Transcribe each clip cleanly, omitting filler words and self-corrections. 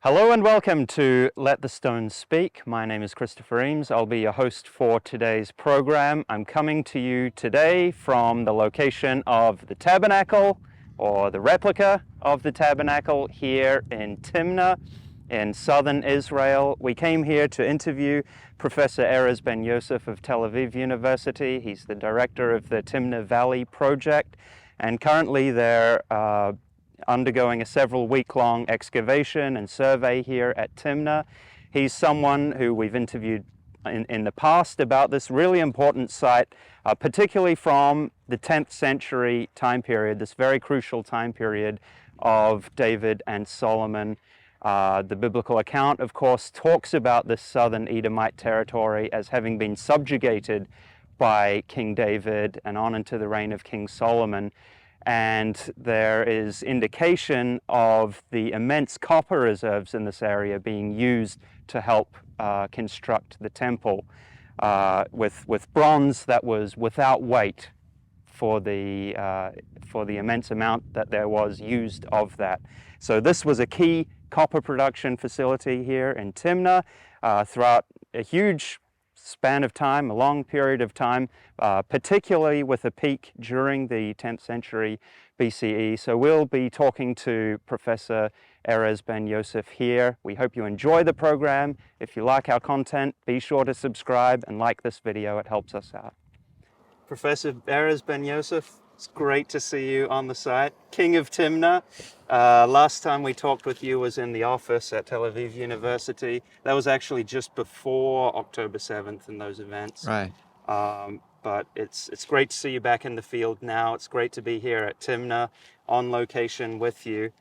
Hello and welcome to Let the Stones Speak. My name is Christopher Eames. I'll be your host for today's program. I'm coming to you today from the location of the tabernacle, or the replica of the tabernacle, here in Timna in southern Israel. We came here to interview Professor Erez Ben-Yosef of Tel Aviv University. He's the director of the Timna Valley Project, and currently they're undergoing a several week-long excavation and survey here at Timna. He's someone who we've interviewed in the past about this really important site, particularly from the 10th century time period, this very crucial time period of David and Solomon. The biblical account, of course, talks about this southern Edomite territory as having been subjugated by King David and on into the reign of King Solomon. And there is indication of the immense copper reserves in this area being used to help construct the temple with bronze that was without weight for the immense amount that there was used of that. So this was a key copper production facility here in Timna throughout a huge span of time, a long period of time, particularly with a peak during the 10th century BCE. So we'll be talking to Professor Erez Ben-Yosef here. We hope you enjoy the program. If you like our content, be sure to subscribe and like this video. It helps us out. Professor Erez Ben-Yosef, it's great to see you on the site. King of Timna. Last time we talked with you was in the office at Tel Aviv University. That was actually just before October 7th and those events. Right. But it's great to see you back in the field now. It's great to be here at Timna on location with you.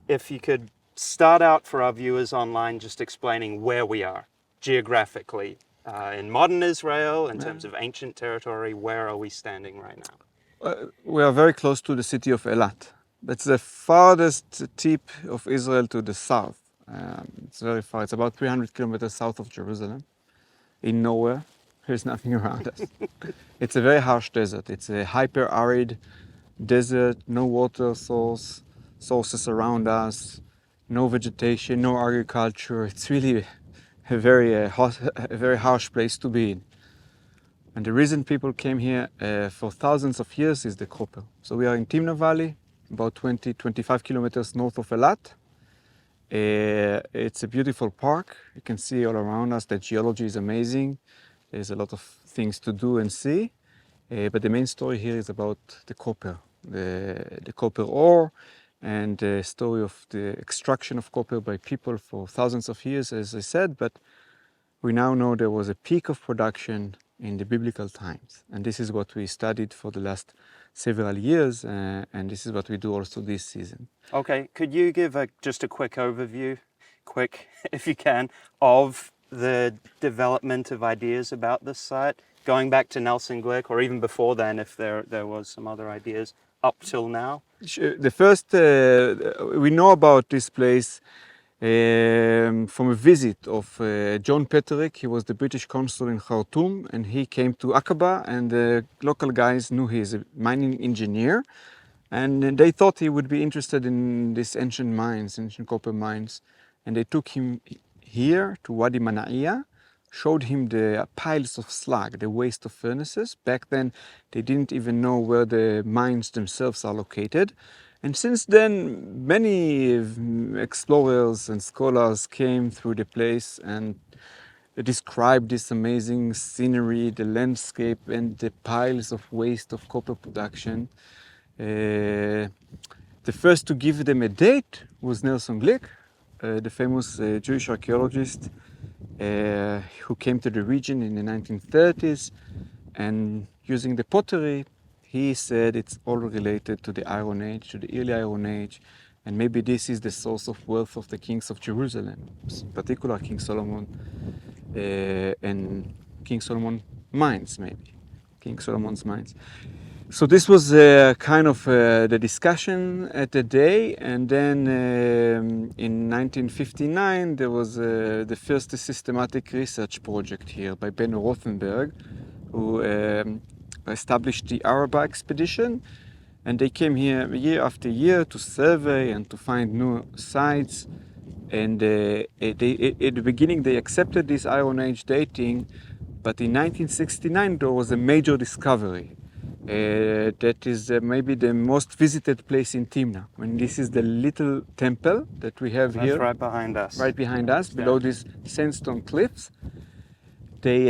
If you could start out for our viewers online just explaining where we are geographically. In modern Israel, in terms of ancient territory, where are we standing right now? We are very close to the city of Eilat. That's the farthest tip of Israel to the south. It's very far. It's about 300 kilometers south of Jerusalem. In nowhere. There's nothing around us. It's a very harsh desert. It's a hyper-arid desert, no water sources around us, no vegetation, no agriculture. It's really a very harsh place to be in. And the reason people came here for thousands of years is the copper. So we are in Timna Valley, about 20-25 kilometers north of Eilat. It's a beautiful park. You can see all around us that geology is amazing. There's a lot of things to do and see. But the main story here is about the copper, the copper ore, and the story of the extraction of copper by people for thousands of years, as I said, but we now know there was a peak of production in the biblical times. And this is what we studied for the last several years, and this is what we do also this season. Okay, could you give just a quick overview, if you can, of the development of ideas about this site, going back to Nelson Glick, or even before then, if there was some other ideas, up till now? The first, we know about this place from a visit of John Peterick. He was the British consul in Khartoum, and he came to Aqaba, and the local guys knew he is a mining engineer, and they thought he would be interested in these ancient copper mines, and they took him here to Wadi Mana'iyah, showed him the piles of slag, the waste of furnaces. Back then, they didn't even know where the mines themselves are located. And since then, many explorers and scholars came through the place and described this amazing scenery, the landscape, and the piles of waste of copper production. The first to give them a date was Nelson Glick, the famous Jewish archaeologist who came to the region in the 1930s, and using the pottery, he said it's all related to the Iron Age, to the early Iron Age, and maybe this is the source of wealth of the kings of Jerusalem, in particular King Solomon and King Solomon mines, maybe. King Solomon's mines. So this was kind of the discussion at the day, and then in 1959 there was the first systematic research project here by Benno Rothenberg, who established the Araba expedition, And they came here year after year to survey and to find new sites. And at the beginning they accepted this Iron Age dating, but in 1969 there was a major discovery. That is maybe the most visited place in Timna. And this is the little temple that we have here. That's right behind us. Right behind us, below these sandstone cliffs. They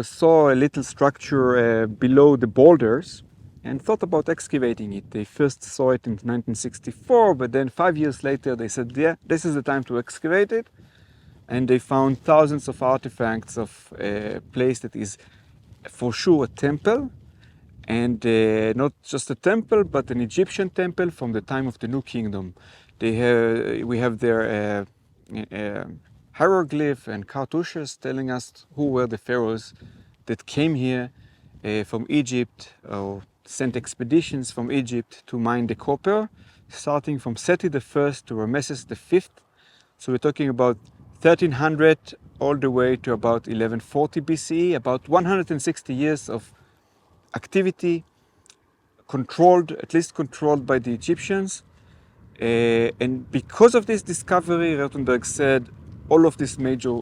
saw a little structure below the boulders and thought about excavating it. They first saw it in 1964, but then 5 years later they said, yeah, this is the time to excavate it. And they found thousands of artifacts of a place that is for sure a temple, and not just a temple, but an Egyptian temple from the time of the New Kingdom. We have their hieroglyph and cartouches telling us who were the pharaohs that came here from Egypt, or sent expeditions from Egypt to mine the copper, starting from Seti I to Ramesses V. So we're talking about 1300 all the way to about 1140 BCE, about 160 years of activity, at least controlled by the Egyptians. And because of this discovery, Rothenberg said all of these major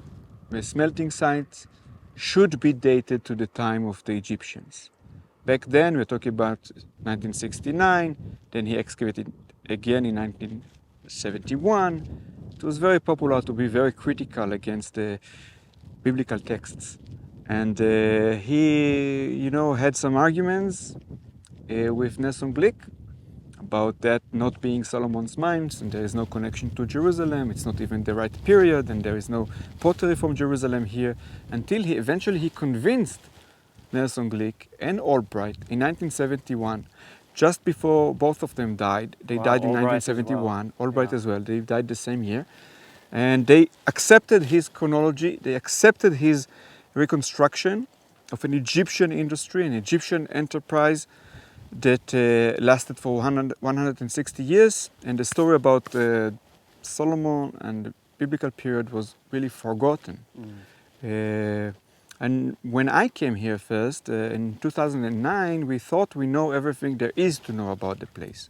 smelting sites should be dated to the time of the Egyptians. Back then, we're talking about 1969, then he excavated again in 1971. It was very popular to be very critical against the biblical texts. And he, had some arguments with Nelson Glick about that not being Solomon's mines, and there is no connection to Jerusalem, it's not even the right period, and there is no pottery from Jerusalem here, until he eventually convinced Nelson Glick and Albright in 1971, just before both of them died. They died in 1971, Albright as well, they died the same year. And they accepted his chronology, they accepted his reconstruction of an Egyptian industry, an Egyptian enterprise that lasted for 160 years. And the story about Solomon and the biblical period was really forgotten. And when I came here first, in 2009, we thought we know everything there is to know about the place.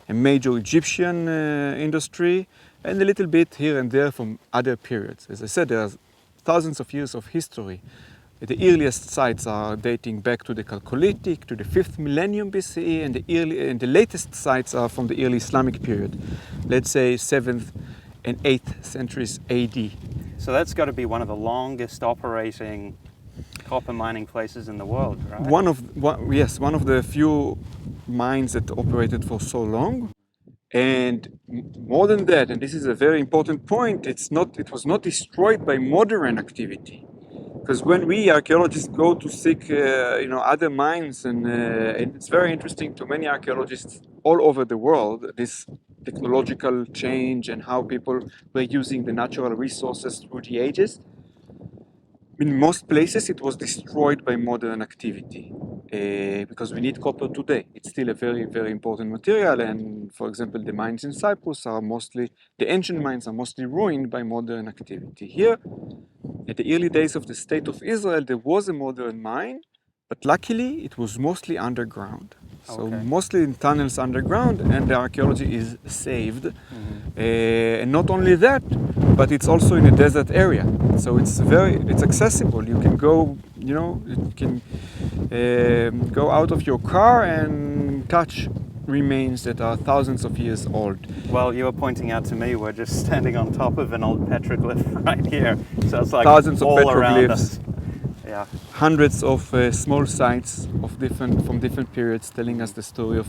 A major Egyptian industry, and a little bit here and there from other periods. As I said, there are thousands of years of history. The earliest sites are dating back to the Chalcolithic, to the 5th millennium BCE, and the latest sites are from the early Islamic period, let's say 7th and 8th centuries AD. So that's got to be one of the longest operating copper mining places in the world, right? One of the few mines that operated for so long. And more than that, and this is a very important point, it was not destroyed by modern activity. Because when we archaeologists go to seek other mines, and it's very interesting to many archaeologists all over the world, this technological change and how people were using the natural resources through the ages. In most places it was destroyed by modern activity because we need copper today. It's still a very, very important material, and for example the mines in Cyprus the ancient mines are mostly ruined by modern activity. Here, at the early days of the State of Israel, there was a modern mine, but luckily it was mostly underground. So mostly in tunnels underground, and the archaeology is saved. And not only that, but it's also in a desert area. So it's accessible. You can go, go out of your car and touch remains that are thousands of years old. Well, you were pointing out to me we're just standing on top of an old petroglyph right here. So it's like thousands of all around us. petroglyphs. Yeah. Hundreds of small sites from different periods telling us the story of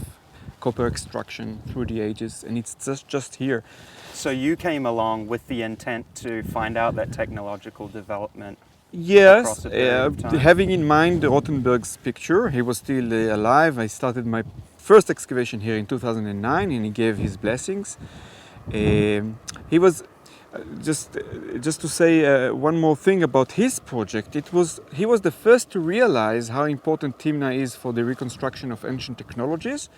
copper extraction through the ages, and it's just here. So you came along with the intent to find out that technological development. Yes, having in mind the Rothenberg's picture, he was still alive. I started my first excavation here in 2009, and he gave his blessings. He was just to say one more thing about his project. He was the first to realize how important Timna is for the reconstruction of ancient technologies,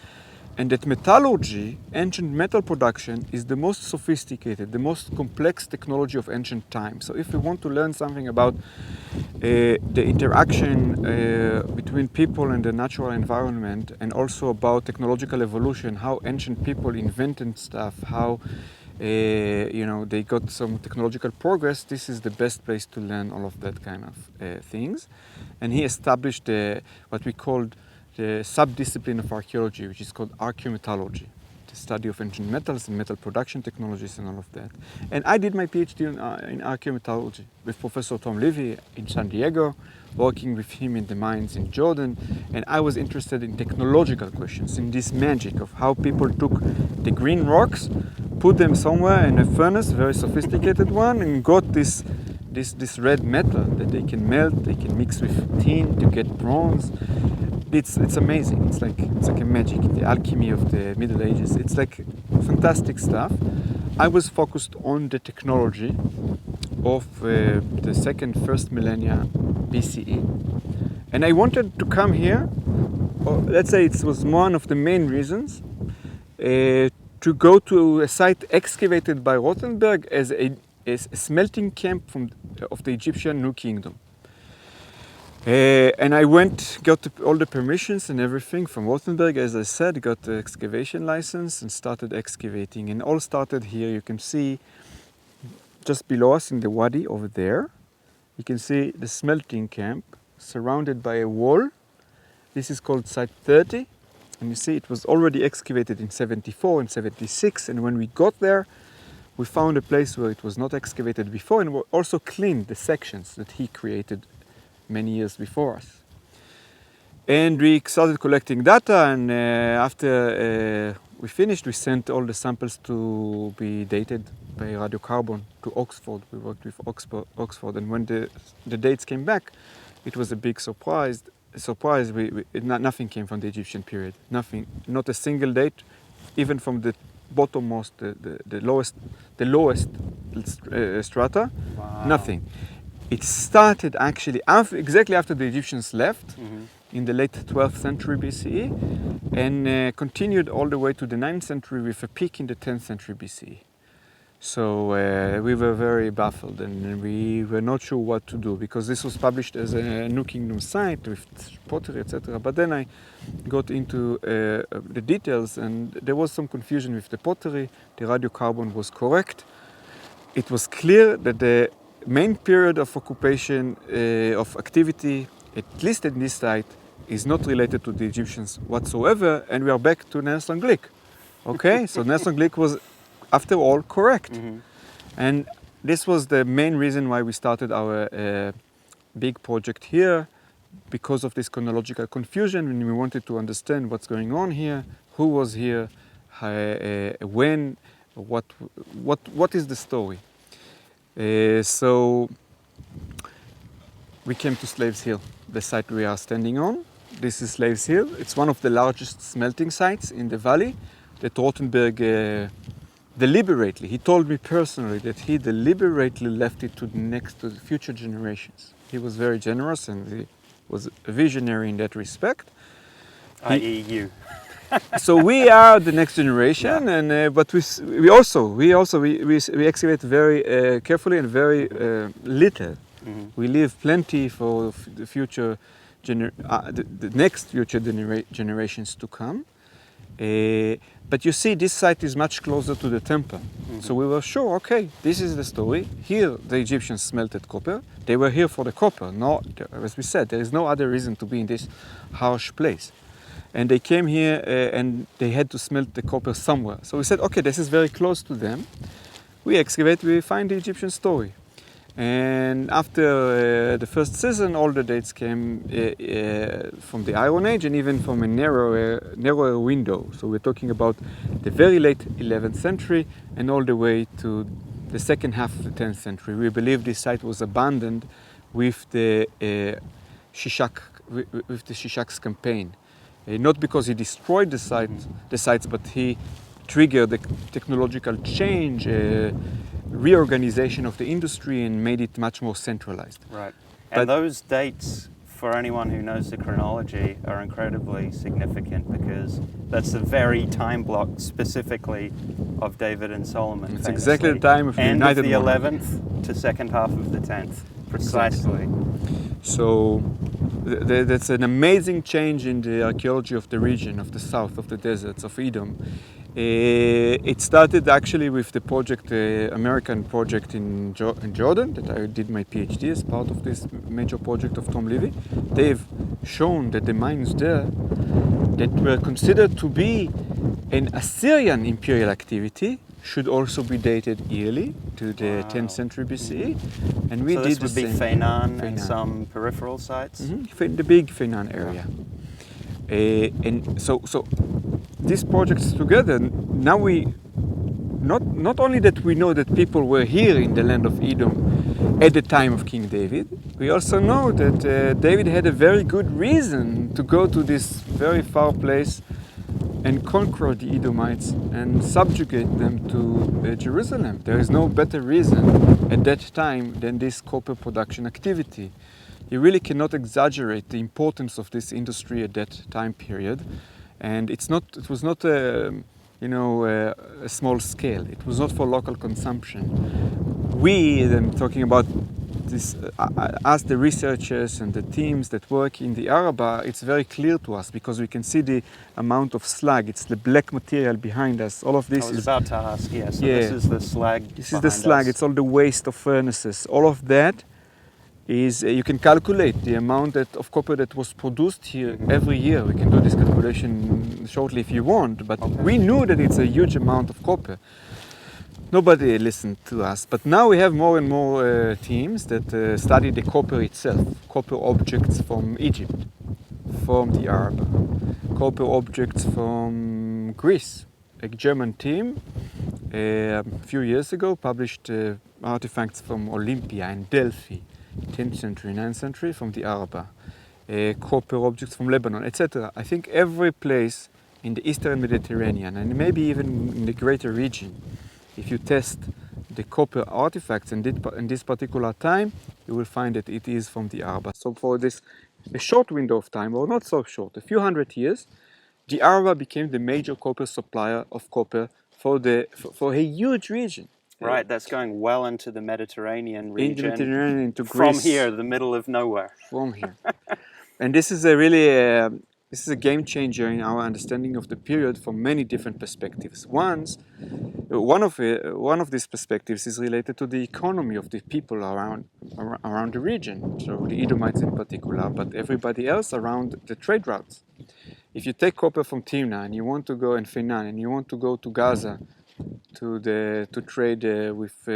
and that metallurgy, ancient metal production, is the most sophisticated, the most complex technology of ancient times. So if we want to learn something about the interaction between people and the natural environment, and also about technological evolution, how ancient people invented stuff, how they got some technological progress, this is the best place to learn all of that kind of things. And he established what we called the sub-discipline of archaeology, which is called archaeometallurgy, the study of ancient metals and metal production technologies and all of that. And I did my PhD in archaeometallurgy with Professor Tom Levy in San Diego, working with him in the mines in Jordan. And I was interested in technological questions, in this magic of how people took the green rocks, put them somewhere in a furnace, very sophisticated one, and got this red metal that they can melt, they can mix with tin to get bronze. It's amazing. It's like a magic, the alchemy of the Middle Ages. It's like fantastic stuff. I was focused on the technology of the first millennia BCE, and I wanted to come here. Or let's say it was one of the main reasons to go to a site excavated by Rothenberg as a smelting camp of the Egyptian New Kingdom. And I got all the permissions and everything from Rothenberg, as I said, got the excavation license and started excavating. And all started here. You can see just below us in the wadi over there, you can see the smelting camp surrounded by a wall. This is called Site 30. And you see it was already excavated in 74 and 76. And when we got there, we found a place where it was not excavated before, and we also cleaned the sections that he created many years before us. And we started collecting data, and after we finished, we sent all the samples to be dated by radiocarbon to Oxford. We worked with Oxford, and when the dates came back, it was a big surprise. Nothing came from the Egyptian period. Nothing, not a single date, even from the bottommost, the lowest strata. Wow. Nothing. It started actually exactly after the Egyptians left, in the late 12th century BCE, and continued all the way to the 9th century with a peak in the 10th century BCE. So we were very baffled, and we were not sure what to do, because this was published as a New Kingdom site with pottery, etc. But then I got into the details, and there was some confusion with the pottery. The radiocarbon was correct. It was clear that the main period of occupation, of activity, at least at this site, is not related to the Egyptians whatsoever, and we are back to Nelson Glick. Okay, so Nelson Glick was, after all, correct. And this was the main reason why we started our big project here, because of this chronological confusion, and we wanted to understand what's going on here, who was here, when, what is the story. So we came to Slaves Hill, the site we are standing on. This is Slaves Hill. It's one of the largest smelting sites in the valley that Rothenberg deliberately, he told me personally that he deliberately left it to the future generations. He was very generous, and he was a visionary in that respect. I.e. you. So we are the next generation, yeah. And but we excavate very carefully and very little. We leave plenty for the future, the next future generations to come. But you see, this site is much closer to the temple. So we were sure, okay, this is the story. Here, the Egyptians smelted copper. They were here for the copper. No, as we said, there is no other reason to be in this harsh place. And they came here and they had to smelt the copper somewhere. So we said, okay, this is very close to them. We excavate, we find the Egyptian story. And after the first season, all the dates came from the Iron Age, and even from a narrower window. So we're talking about the very late 11th century and all the way to the second half of the 10th century. We believe this site was abandoned with the Shishak's campaign. Not because he destroyed the sites, but he triggered the technological change, reorganization of the industry, and made it much more centralized. Right. And those dates for anyone who knows the chronology, are incredibly significant because that's the very time block specifically of David and Solomon. It's exactly the time of the End United of the Monarchy. 11th to second half of the 10th, precisely. So that's an amazing change in the archaeology of the region, of the south, of the deserts, of Edom. It started actually with the project, American project in Jordan, that I did my PhD as part of this major project of Tom Levy. They've shown that the mines there that were considered to be an Assyrian imperial activity should also be dated yearly to the 10th century BCE. And we So did this would be Feinan and some peripheral sites? The big Feinan area. And so these projects together, now we, not only that we know that people were here in the land of Edom at the time of King David, we also know that David had a very good reason to go to this very far place and conquer the Edomites and subjugate them to Jerusalem. There is no better reason at that time than this copper production activity. You really cannot exaggerate the importance of this industry at that time period, and it was not a small scale. It was not for local consumption. I'm talking about this, as the researchers and the teams that work in the Araba, it's very clear to us because we can see the amount of slag. It's the black material behind us. All of this I was about to ask, yes. So this is the slag. This is the slag. It's all the waste of furnaces. All of that is, you can calculate the amount of copper that was produced here every year. We can do this calculation shortly if you want, but we knew that it's a huge amount of copper. Nobody listened to us, but now we have more and more teams that study the copper itself, copper objects from Egypt, from the Arab, copper objects from Greece. A German team a few years ago published artifacts from Olympia and Delphi, 10th century, 9th century, from the Araba, copper objects from Lebanon, etc. I think every place in the Eastern Mediterranean and maybe even in the greater region, if you test the copper artifacts in this particular time, you will find that it is from the Araba. So for this a short window of time, or not so short, a few hundred years, the Araba became the major copper supplier of copper for a huge region. Right, that's going well into the Mediterranean region. In the Mediterranean, into Greece. From here, the middle of nowhere. From here. And this is a really this is a game changer in our understanding of the period from many different perspectives. One of these perspectives is related to the economy of the people around the region, so the Edomites in particular, but everybody else around the trade routes. If you take copper from Timna and you want to go in Feinan and you want to go to Gaza to trade with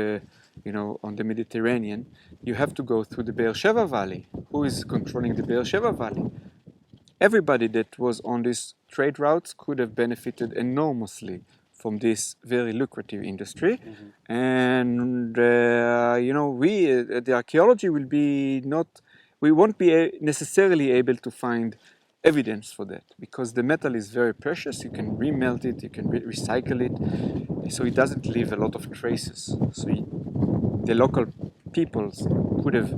on the Mediterranean, you have to go through the Beersheba Valley. Who is controlling the Beersheba Valley? Everybody that was on these trade routes could have benefited enormously from this very lucrative industry. And the archaeology we won't be necessarily able to find evidence for that because the metal is very precious. You can remelt it, you can recycle it, so it doesn't leave a lot of traces. So the local peoples could have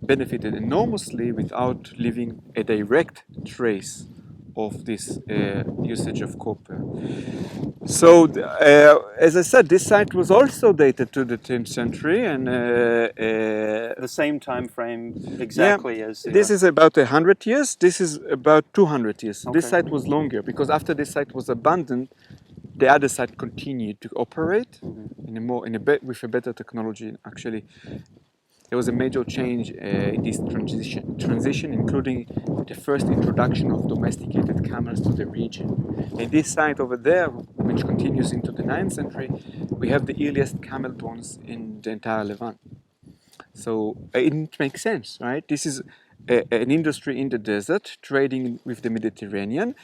benefited enormously without leaving a direct trace of this usage of copper. So, as I said, this site was also dated to the 10th century, and the same time frame exactly as this is about 100 years. This is about 200 years. Okay. This site was longer because after this site was abandoned, the other site continued to operate with a better technology. Actually, there was a major change in this transition, including the first introduction of domesticated camels to the region. In this site over there, which continues into the 9th century, we have the earliest camel bones in the entire Levant. So it makes sense, right? This is an industry in the desert, trading with the Mediterranean.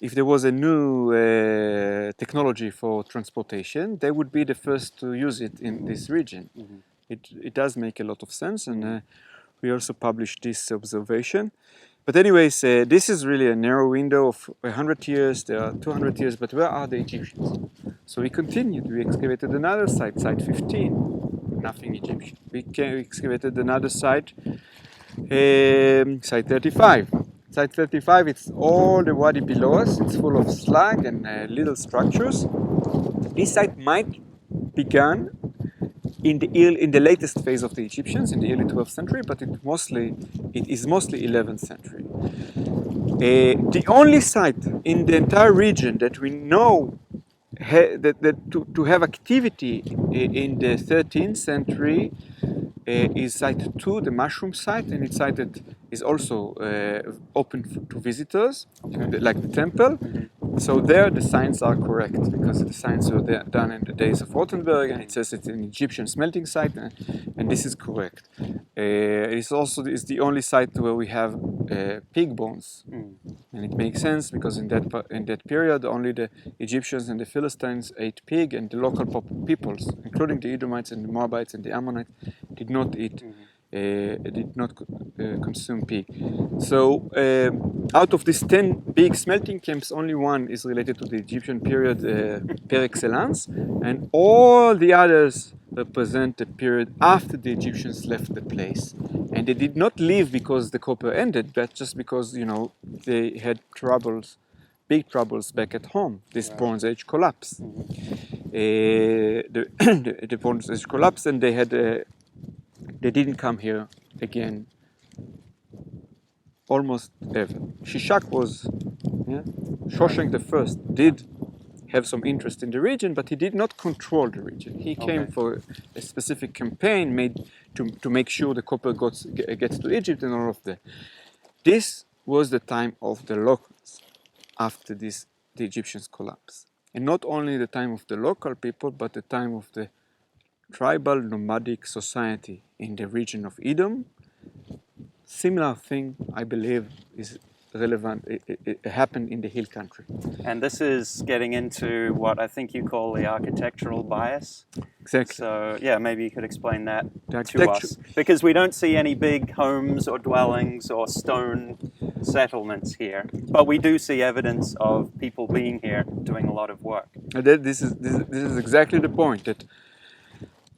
If there was a new technology for transportation, they would be the first to use it in this region. It does make a lot of sense, and we also published this observation. But anyways, this is really a narrow window of 100 years, there are 200 years, but where are the Egyptians? So we continued, we excavated another site, site 15, nothing Egyptian. We excavated another site Site 35. Site 35, it's all the wadi below us. It's full of slag and little structures. This site might began in the latest phase of the Egyptians in the early 12th century, but it is mostly 11th century. The only site in the entire region that we know to have activity in the 13th century is site 2, the mushroom site, and it's cited is also open to visitors, like the temple. So there the signs are correct because the signs were done in the days of Rothenburg, and it says it's an Egyptian smelting site, and this is correct. It's the only site where we have pig bones, and it makes sense because in that period only the Egyptians and the Philistines ate pig, and the local peoples, including the Edomites and the Moabites and the Ammonites, did not eat. Consume pig. So out of these 10 big smelting camps, only one is related to the Egyptian period per excellence, and all the others represent the period after the Egyptians left the place. And they did not leave because the copper ended, but just because, they had big troubles back at home. This Bronze Age collapse. The Bronze Age collapsed, and they didn't come here again almost ever. Shishak was, Shoshank the First did have some interest in the region, but he did not control the region. He came for a specific campaign made to make sure the copper gets to Egypt and all of that. This was the time of the locals after the Egyptians collapse. And not only the time of the local people, but the time of the tribal nomadic society in the region of Edom. Similar thing, I believe, is relevant. It happened in the hill country. And this is getting into what I think you call the architectural bias. Exactly. So, yeah, maybe you could explain that to us. Because we don't see any big homes or dwellings or stone settlements here. But we do see evidence of people being here doing a lot of work. This is exactly the point, that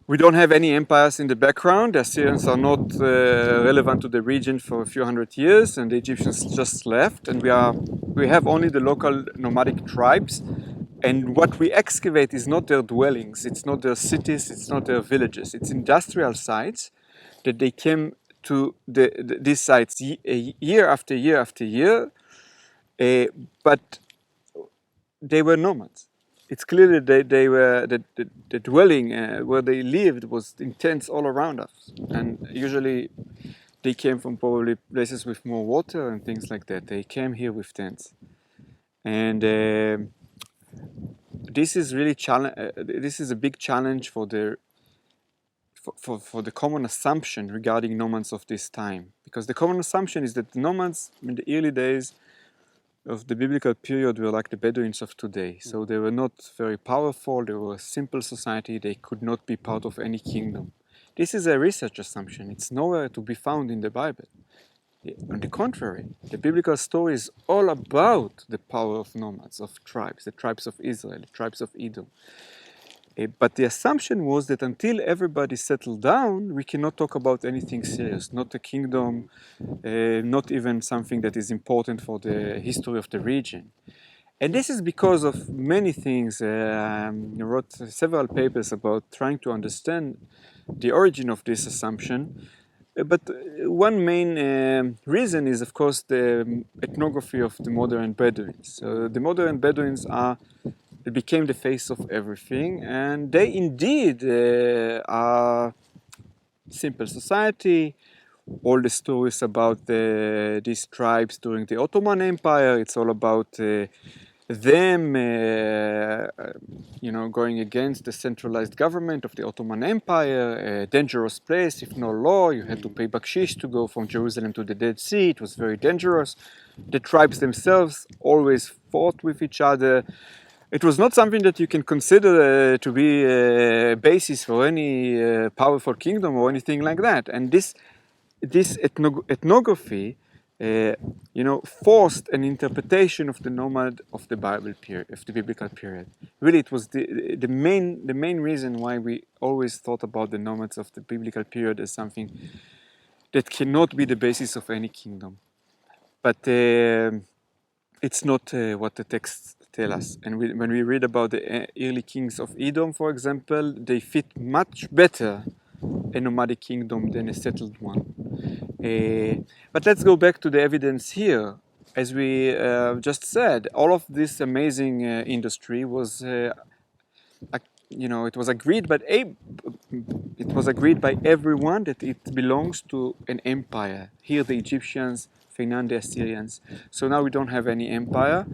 we don't have any empires in the background. The Assyrians are not relevant to the region for a few hundred years, and the Egyptians just left, and we have only the local nomadic tribes. And what we excavate is not their dwellings, it's not their cities, it's not their villages. It's industrial sites that they came to these sites year after year after year, but they were nomads. It's clear that they were the dwelling where they lived was in tents all around us, and usually they came from probably places with more water and things like that. They came here with tents, and this is really this is a big challenge for the common assumption regarding nomads of this time, because the common assumption is that the nomads in the early days of the biblical period were like the Bedouins of today. So they were not very powerful, they were a simple society, they could not be part of any kingdom. This is a research assumption, it's nowhere to be found in the Bible. On the contrary, the biblical story is all about the power of nomads, of tribes, the tribes of Israel, the tribes of Edom. But the assumption was that until everybody settled down, we cannot talk about anything serious, not a kingdom, not even something that is important for the history of the region. And this is because of many things. I wrote several papers about trying to understand the origin of this assumption. But one main reason is, of course, the ethnography of the modern Bedouins. The modern Bedouins became the face of everything, and they indeed are simple society. All the stories about these tribes during the Ottoman Empire, it's all about them going against the centralized government of the Ottoman Empire, a dangerous place, if no law, you had to pay bakshish to go from Jerusalem to the Dead Sea, it was very dangerous. The tribes themselves always fought with each other. It was not something that you can consider to be a basis for any powerful kingdom or anything like that. And this ethnography, forced an interpretation of the nomad of the Bible period, of the biblical period. Really, it was the main reason why we always thought about the nomads of the biblical period as something that cannot be the basis of any kingdom. But it's not what the texts tell us. And when we read about the early kings of Edom, for example, they fit much better a nomadic kingdom than a settled one. But let's go back to the evidence here. As we just said, all of this amazing industry was, it was agreed, it was agreed by everyone that it belongs to an empire. Here, the Egyptians, Fainan, the Assyrians. So now we don't have any empire.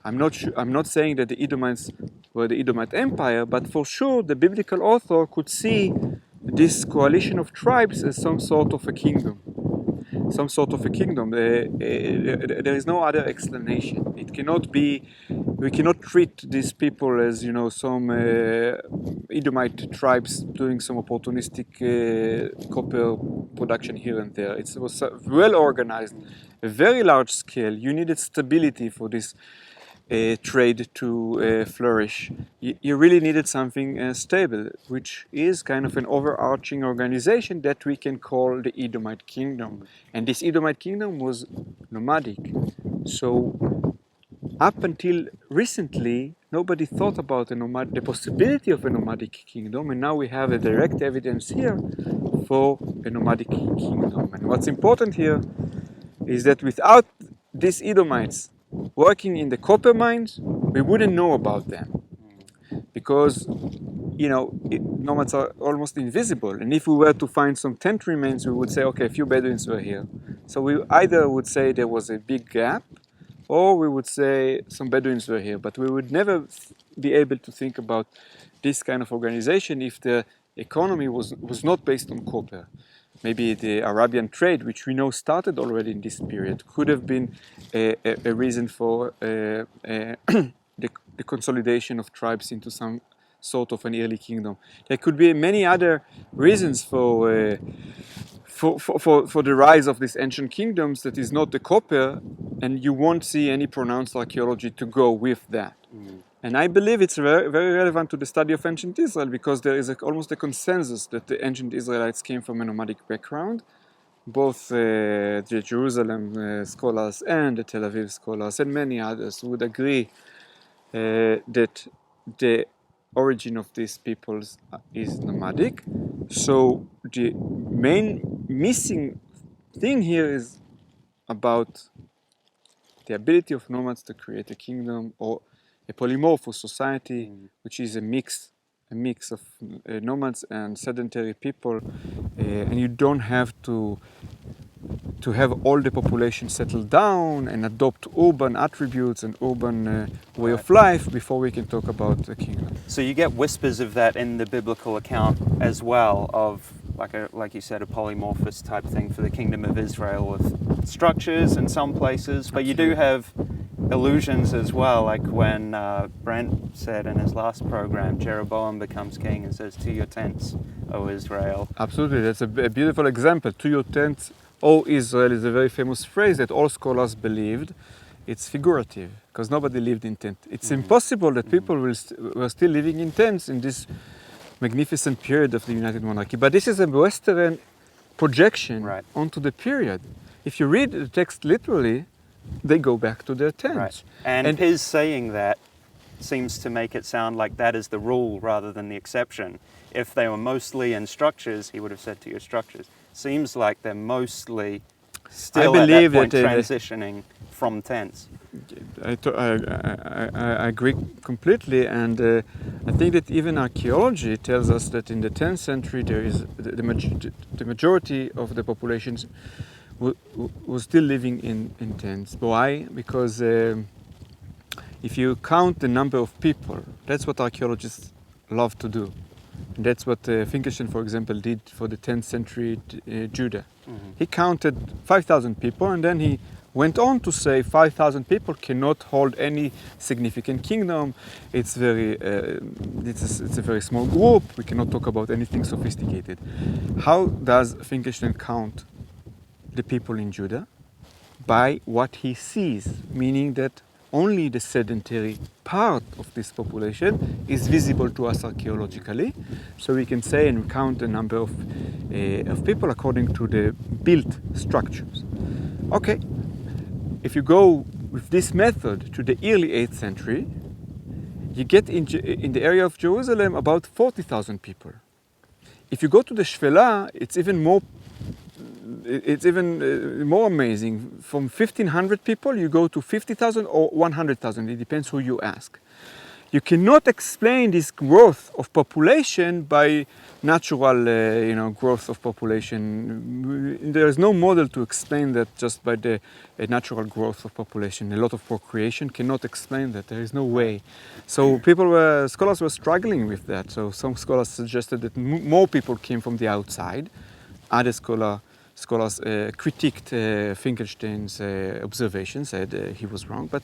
I'm not saying that the Edomites were the Edomite Empire, but for sure the biblical author could see this coalition of tribes as some sort of a kingdom. There is no other explanation. It cannot be. We cannot treat these people as some Edomite tribes doing some opportunistic copper production here and there. It was well organized, a very large scale. You needed stability for this trade to flourish. You really needed something stable, which is kind of an overarching organization that we can call the Edomite kingdom. And this Edomite kingdom was nomadic. So up until recently, nobody thought about the possibility of a nomadic kingdom, and now we have a direct evidence here for a nomadic kingdom. And what's important here is that without these Edomites working in the copper mines, we wouldn't know about them, because nomads are almost invisible. And if we were to find some tent remains, we would say, okay, a few Bedouins were here. So we either would say there was a big gap, or we would say some Bedouins were here. But we would never be able to think about this kind of organization if the economy was not based on copper. Maybe the Arabian trade, which we know started already in this period, could have been a reason for the consolidation of tribes into some sort of an early kingdom. There could be many other reasons for the rise of these ancient kingdoms that is not the copper, and you won't see any pronounced archaeology to go with that. And I believe it's very, very relevant to the study of ancient Israel, because there is almost a consensus that the ancient Israelites came from a nomadic background. Both the Jerusalem scholars and the Tel Aviv scholars and many others would agree that the origin of these peoples is nomadic. So the main missing thing here is about the ability of nomads to create a kingdom or a polymorphous society, which is a mix of nomads and sedentary people, and you don't have to have all the population settle down and adopt urban attributes and urban way of life before we can talk about a kingdom. So you get whispers of that in the biblical account as well, of like you said, a polymorphous type thing for the kingdom of Israel with structures in some places, but you do have illusions as well, like when Brent said in his last program, Jeroboam becomes king and says, "To your tents, O Israel." Absolutely, that's a beautiful example. "To your tents, O Israel" is a very famous phrase that all scholars believed. It's figurative, because nobody lived in tents. It's impossible that people were still living in tents in this magnificent period of the United Monarchy. But this is a Western projection onto the period. If you read the text literally, they go back to their tents. Right. And his saying that seems to make it sound like that is the rule rather than the exception. If they were mostly in structures, he would have said to your structures. Seems like they're mostly still at that point transitioning from tents. I agree completely, and I think that even archaeology tells us that in the 10th century there is the majority of the populations was still living in tents. Why? Because if you count the number of people, that's what archaeologists love to do. And that's what Finkelstein, for example, did for the 10th century Judah. He counted 5,000 people, and then he went on to say 5,000 people cannot hold any significant kingdom. It's a very small group. We cannot talk about anything sophisticated. How does Finkelstein count the people in Judah? By what he sees, meaning that only the sedentary part of this population is visible to us archaeologically. So we can say and count the number of of people according to the built structures. Okay, if you go with this method to the early 8th century, you get in the area of Jerusalem about 40,000 people. If you go to the Shvela, it's even more amazing. From 1,500 people, you go to 50,000 or 100,000. It depends who you ask. You cannot explain this growth of population by natural, growth of population. There is no model to explain that just by the natural growth of population. A lot of procreation cannot explain that. There is no way. So scholars were struggling with that. So some scholars suggested that more people came from the outside. Other scholars critiqued Finkelstein's observations, said he was wrong. But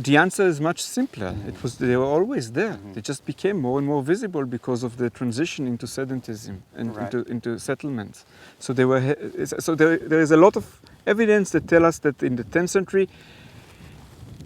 the answer is much simpler. They were always there. They just became more and more visible because of the transition into sedentism and into settlements. So there is a lot of evidence that tell us that in the 10th century,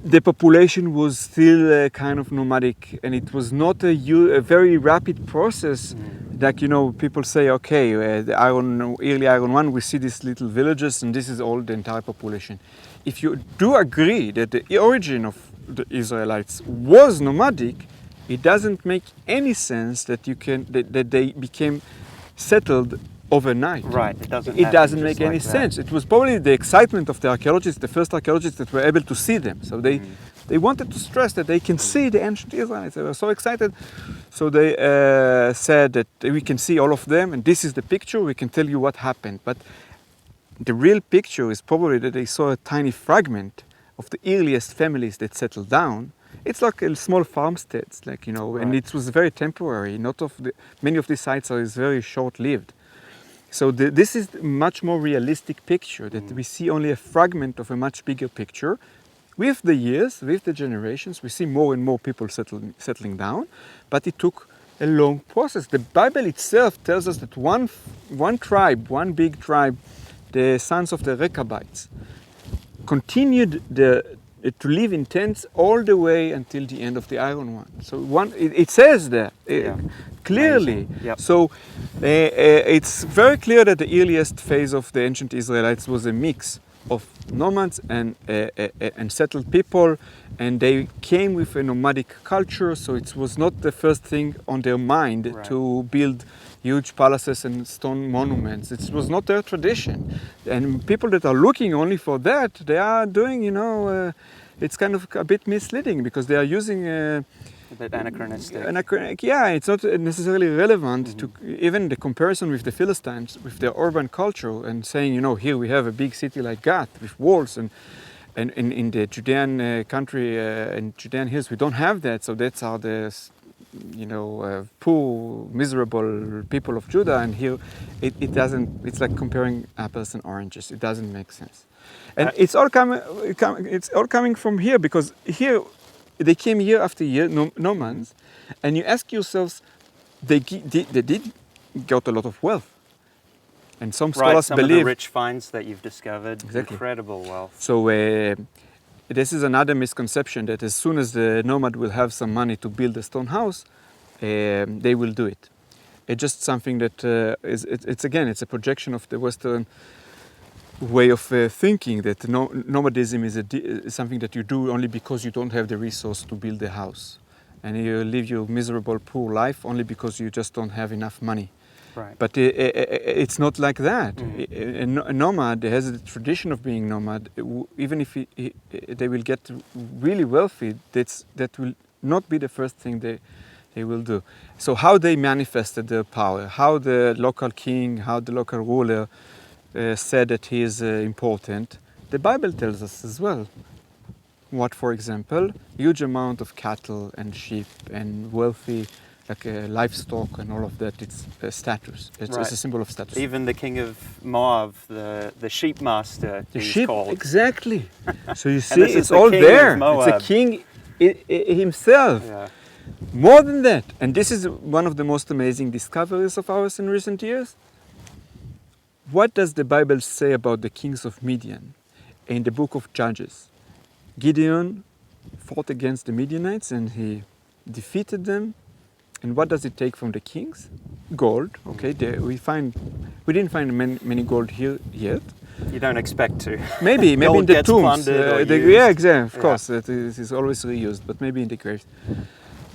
the population was still kind of nomadic, and it was not a very rapid process. Like, people say, okay, the early Iron One, we see these little villages, and this is all the entire population. If you do agree that the origin of the Israelites was nomadic, it doesn't make any sense that they became settled overnight. Right, it doesn't make any sense. It was probably the excitement of the archaeologists, the first archaeologists that were able to see them. So they wanted to stress that they can see the ancient Israelites. They were so excited. So they said that we can see all of them, and this is the picture, we can tell you what happened. But the real picture is probably that they saw a tiny fragment of the earliest families that settled down. It's like a small farmsteads, and it was very temporary. Many of these sites are very short-lived. So this is a much more realistic picture, that we see only a fragment of a much bigger picture. With the years, with the generations, we see more and more people settling down, but it took a long process. The Bible itself tells us that one big tribe, the sons of the Rechabites, continued to live in tents all the way until the end of the Iron One. So it says there clearly. Yep. So it's very clear that the earliest phase of the ancient Israelites was a mix of nomads and settled people, and they came with a nomadic culture. So it was not the first thing on their mind to build huge palaces and stone monuments. It was not their tradition. And people that are looking only for that, they are doing, it's kind of a bit misleading because they are using a bit anachronistic. It's not necessarily relevant to even the comparison with the Philistines, with their urban culture, and saying, here we have a big city like Gath with walls, and in the Judean country and Judean hills, we don't have that. So that's how the poor, miserable people of Judah, and here it doesn't. It's like comparing apples and oranges. It doesn't make sense, and it's all coming from here, because here they came year after year, nomads, and you ask yourselves, they did got a lot of wealth, and some scholars some believe of the rich finds that you've discovered, incredible wealth. So. This is another misconception, that as soon as the nomad will have some money to build a stone house, they will do it. It's just something that it's a projection of the Western way of thinking, that nomadism is something that you do only because you don't have the resource to build a house. And you live your miserable, poor life only because you just don't have enough money. Right. But it's not like that. A nomad has a tradition of being nomad. Even if they will get really wealthy, that will not be the first thing they will do. So how they manifested their power, how the local king, how the local ruler said that he is important, the Bible tells us as well. What, for example, huge amount of cattle and sheep and wealthy livestock and all of that, it's a status. It's a symbol of status. Even the king of Moab, the sheep master, he's called. Exactly. So you see, it's the all king there. of Moab. It's a king himself. Yeah. More than that, and this is one of the most amazing discoveries of ours in recent years. What does the Bible say about the kings of Midian in the book of Judges? Gideon fought against the Midianites and he defeated them. And what does it take from the kings? Gold. Okay, we didn't find many gold here yet. You don't expect to. Maybe Gold in the gets tombs. plundered or Yeah, used. exactly. Of Yeah. course, it is always reused, but maybe in the graves.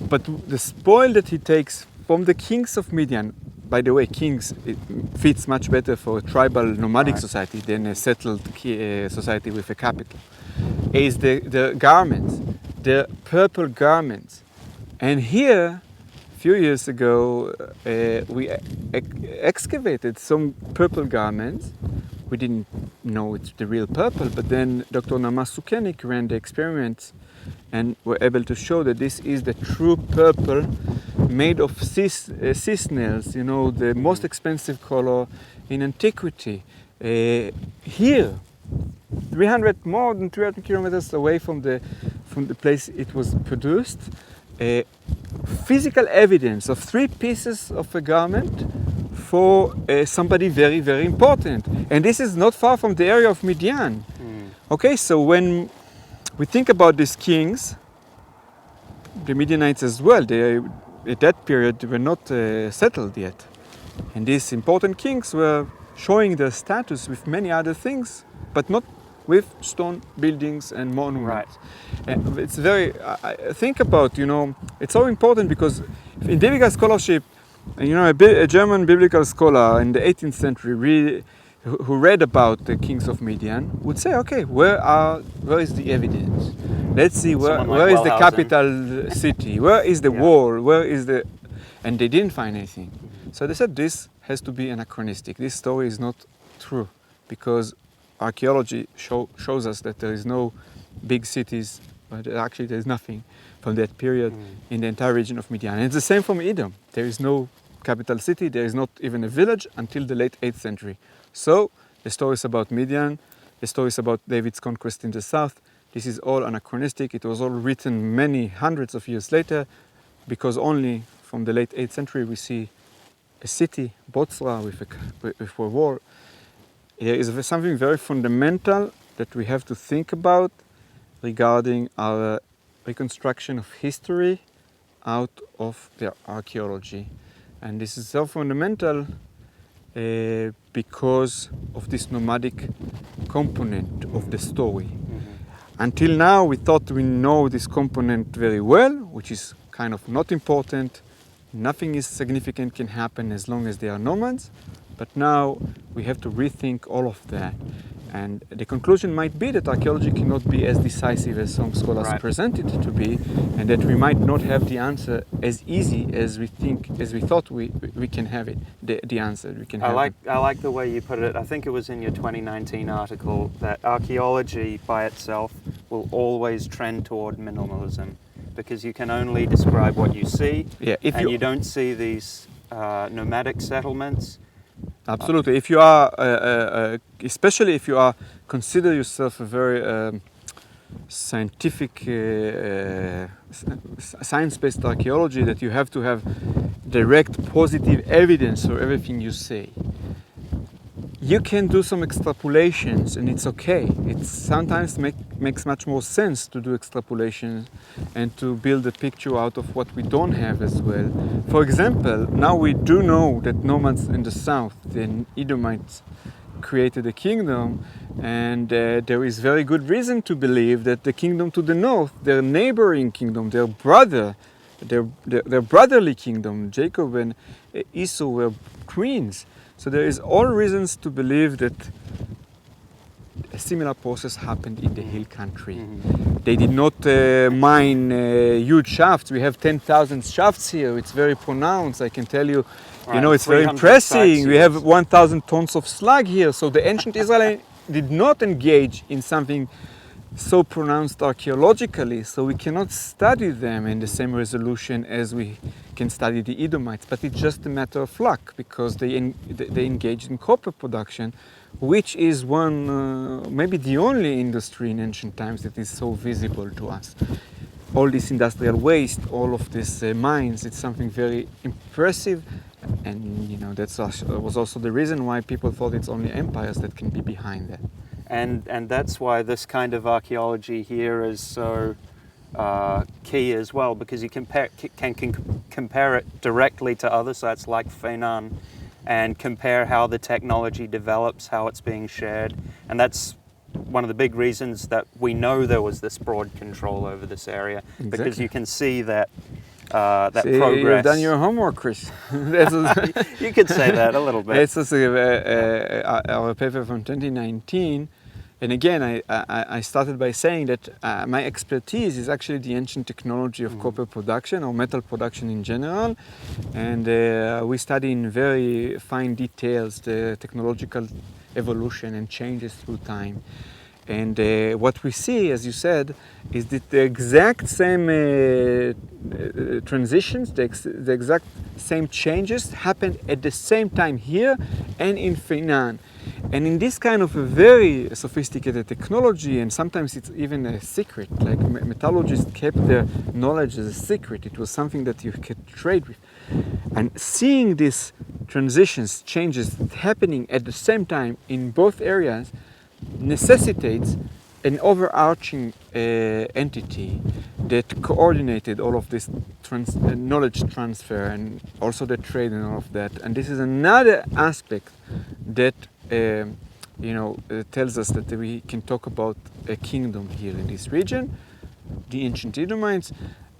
But the spoil that he takes from the kings of Midian, by the way, kings, it fits much better for a tribal nomadic Right. society than a settled society with a capital, is the garments, the purple garments. And here, a few years ago, we excavated some purple garments. We didn't know it's the real purple, but then Dr. Namas Sukenik ran the experiments and were able to show that this is the true purple made of sea snails, you know, the most expensive color in antiquity. Here, more than 300 kilometers away from the place it was produced, physical evidence of 3 pieces of a garment for somebody very, very important. And this is not far from the area of Midian. Okay, so when we think about these kings, the Midianites as well, they, at that period, they were not settled yet. And these important kings were showing their status with many other things, but not with stone buildings and monuments. Right. And it's very, I think about, you know, it's so important because in biblical scholarship, you know, a German biblical scholar in the 18th century who read about the kings of Midian would say, okay, where is the evidence? Let's see where is the capital city, where is the wall, where is the... And they didn't find anything. So they said this has to be anachronistic. This story is not true because archaeology shows us that there is no big cities, but actually there is nothing from that period in the entire region of Midian. And it's the same from Edom. There is no capital city, there is not even a village until the late 8th century. So the stories about Midian, the stories about David's conquest in the south, this is all anachronistic. It was all written many hundreds of years later because only from the late 8th century we see a city, Botzra, with a wall. There is something very fundamental that we have to think about regarding our reconstruction of history out of the archaeology. And this is so fundamental because of this nomadic component of the story. Until now we thought we know this component very well, which is kind of not important. Nothing is significant can happen as long as they are nomads. But now we have to rethink all of that. And the conclusion might be that archaeology cannot be as decisive as some scholars present it to be, and that we might not have the answer as easy as we thought we can have it, the answer we can have. I like the way you put it. I think it was in your 2019 article that archaeology by itself will always trend toward minimalism because you can only describe what you see, and you don't see these nomadic settlements. Absolutely. If you are, especially if you consider yourself a very scientific, science-based archaeology, that you have to have direct positive evidence for everything you say. You can do some extrapolations, and it's okay. It sometimes makes much more sense to do extrapolations and to build a picture out of what we don't have as well. For example, now we do know that nomads in the south, the Edomites, created a kingdom, and there is very good reason to believe that the kingdom to the north, their neighboring kingdom, their brotherly kingdom, Jacob and Esau were twins. So there is all reasons to believe that a similar process happened in the hill country. They did not mine huge shafts. We have 10,000 shafts here. It's very pronounced. I can tell you, you know, it's very impressive. We have 1,000 tons of slag here. So the ancient Israelites did not engage in something so pronounced archaeologically, so we cannot study them in the same resolution as we can study the Edomites. But it's just a matter of luck because they engaged in copper production, which is one, maybe the only industry in ancient times that is so visible to us. All this industrial waste, all of these mines, it's something very impressive. And you know, that was also the reason why people thought it's only empires that can be behind that. And that's why this kind of archaeology here is so key as well, because you can compare it directly to other sites like Feinan and compare how the technology develops, how it's being shared. And that's one of the big reasons that we know there was this broad control over this area, because you can see that that progress. You've done your homework, Chris. You could say that a little bit. It's our paper from 2019. And again, I started by saying that my expertise is actually the ancient technology of copper production or metal production in general. And we study in very fine details the technological evolution and changes through time. And what we see, as you said, is that the exact same transitions, the exact same changes happened at the same time here and in Feinan. And in this kind of a very sophisticated technology, and sometimes it's even a secret, like metallurgists kept their knowledge as a secret. It was something that you could trade with. And seeing these transitions, changes happening at the same time in both areas necessitates an overarching entity that coordinated all of this knowledge transfer and also the trade and all of that. And this is another aspect that tells us that we can talk about a kingdom here in this region, the ancient Edomites.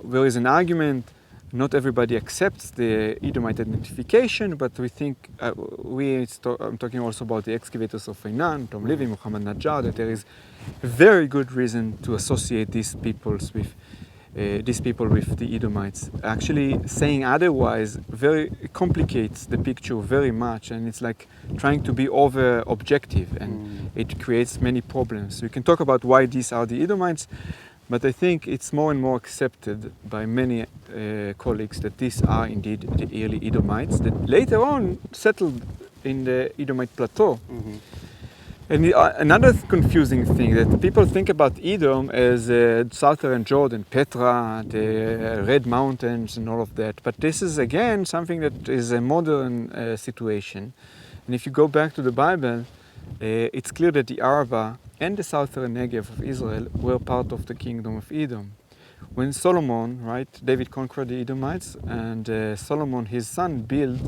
There is an argument. Not everybody accepts the Edomite identification, but we think, I'm talking also about the excavators of Feinan, Tom Levy, Muhammad Najjar, that there is a very good reason to associate these people with the Edomites. Actually, saying otherwise very complicates the picture very much, and it's like trying to be over objective, and it creates many problems. We can talk about why these are the Edomites, but I think it's more and more accepted by many colleagues that these are indeed the early Edomites that later on settled in the Edomite plateau. And another confusing thing that people think about Edom as southern Jordan, Petra, the Red Mountains and all of that. But this is again something that is a modern situation. And if you go back to the Bible, it's clear that the Araba and the southern Negev of Israel were part of the kingdom of Edom. When Solomon, David conquered the Edomites, and Solomon, his son, built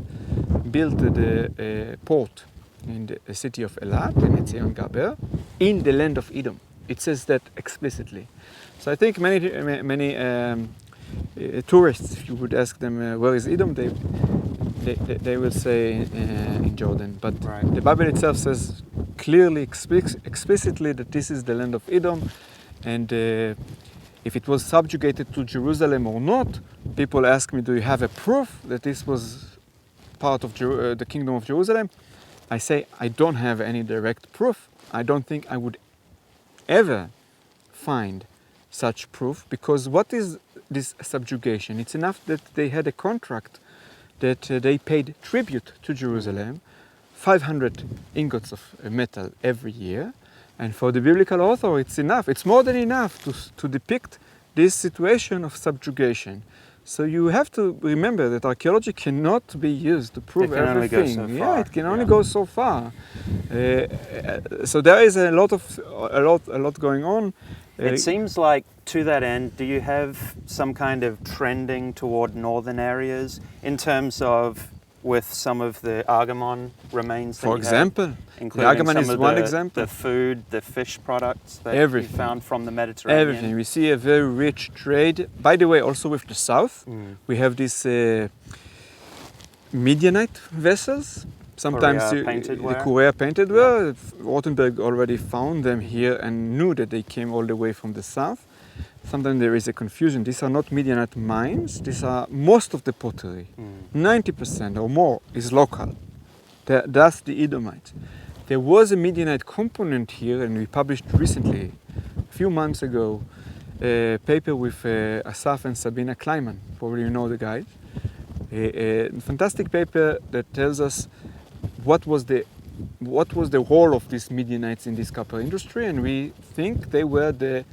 the port in the city of Elat and Etzion Gaber in the land of Edom. It says that explicitly. So I think many tourists, if you would ask them where is Edom, they will say in Jordan. But the Bible itself says clearly, explicitly that this is the land of Edom, and if it was subjugated to Jerusalem or not, people ask me, do you have a proof that this was part of the kingdom of Jerusalem? I say, I don't have any direct proof. I don't think I would ever find such proof, because what is this subjugation? It's enough that they had a contract that they paid tribute to Jerusalem, 500 ingots of metal every year. And for the biblical author, it's enough. It's more than enough to depict this situation of subjugation. So you have to remember that archaeology cannot be used to prove everything. It can only go so far. So there is a lot going on. It seems like, to that end, do you have some kind of trending toward northern areas in terms of with some of the Argamon remains that for example, have, the Argamon is one example. The food, the fish products that you found from the Mediterranean. Everything. We see a very rich trade. By the way, also with the south, we have these Midianite vessels. Sometimes the Korea painted ware. Rothenberg already found them here and knew that they came all the way from the south. Sometimes there is a confusion. These are not Midianite mines. These are most of the pottery. 90% or more is local. That's the Edomites. There was a Midianite component here, and we published recently, a few months ago, a paper with Asaf and Sabina Kleiman. Probably you know the guys. A fantastic paper that tells us what was the role of these Midianites in this copper industry, and we think they were the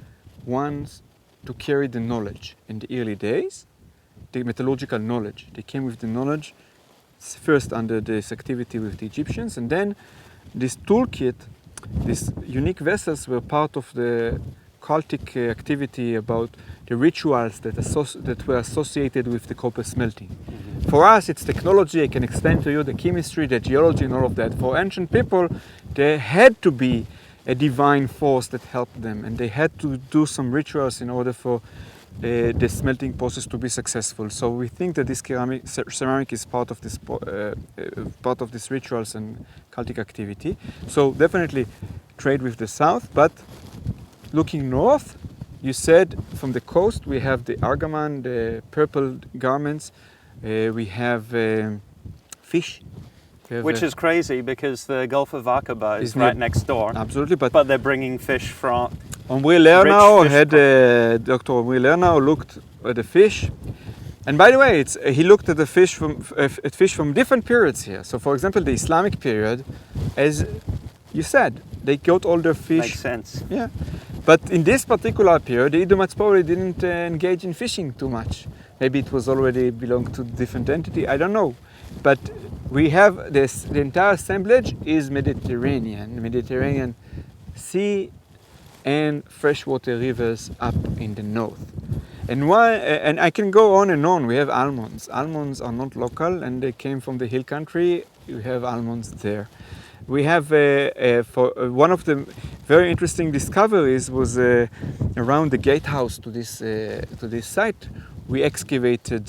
ones to carry the knowledge in the early days, the metallurgical knowledge. They came with the knowledge first under this activity with the Egyptians, and then this toolkit, these unique vessels were part of the cultic activity about the rituals that were associated with the copper smelting. For us, it's technology. I can explain to you the chemistry, the geology, and all of that. For ancient people, there had to be a divine force that helped them, and they had to do some rituals in order for the smelting process to be successful. So we think that this ceramic is part of these rituals and cultic activity. So definitely trade with the south, but looking north, you said from the coast we have the argaman, the purple garments, we have fish. Which is crazy because the Gulf of Aqaba is right next door. Absolutely, but they're bringing fish from. Omri Lernau Dr. Omri Lernau looked at the fish, and by the way, he looked at the fish from different periods here. So, for example, the Islamic period, as you said, they got all their fish. Makes sense. Yeah, but in this particular period, the Edomites probably didn't engage in fishing too much. Maybe it was already belonged to different entity. I don't know, but we have this. The entire assemblage is Mediterranean Sea and freshwater rivers up in the north. And why? And I can go on and on. We have almonds. Almonds are not local, and they came from the hill country. You have almonds there. We have one of the very interesting discoveries was around the gatehouse to this site. We excavated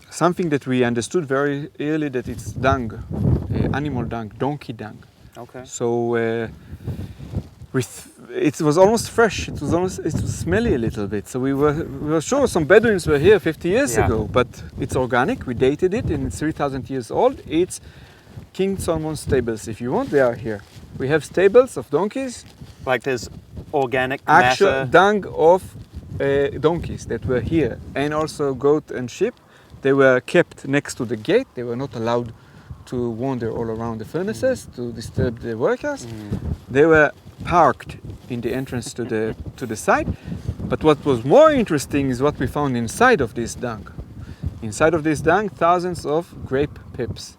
something that we understood very early that it's dung, animal dung, donkey dung. Okay. So it was almost fresh. It was smelly a little bit. So we were sure some Bedouins were here 50 years ago, but it's organic. We dated it, and it's 3,000 years old. It's King Solomon's stables. If you want, they are here. We have stables of donkeys. Like there's organic actual matter. Dung of donkeys that were here, and also goat and sheep. They were kept next to the gate. They were not allowed to wander all around the furnaces to disturb the workers. They were parked in the entrance to the site. But what was more interesting is what we found inside of this dung. Inside of this dung, thousands of grape pips.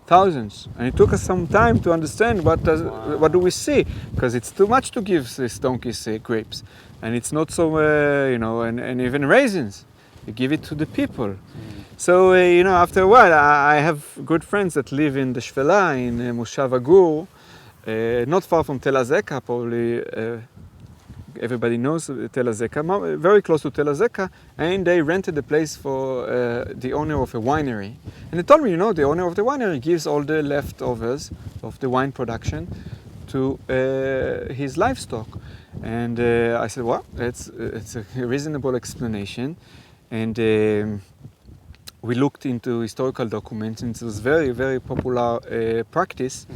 Thousands. And it took us some time to understand what do we see, because it's too much to give these donkeys grapes. And it's not so, and even raisins. You give it to the people. So, after a while, I have good friends that live in the Shvela, in Moshav Agur, not far from Tel Azeka, probably everybody knows Tel Azeka, very close to Tel Azeka, and they rented the place for the owner of a winery. And they told me, the owner of the winery gives all the leftovers of the wine production to his livestock. And I said, well, it's a reasonable explanation. And we looked into historical documents, and it was very, very popular practice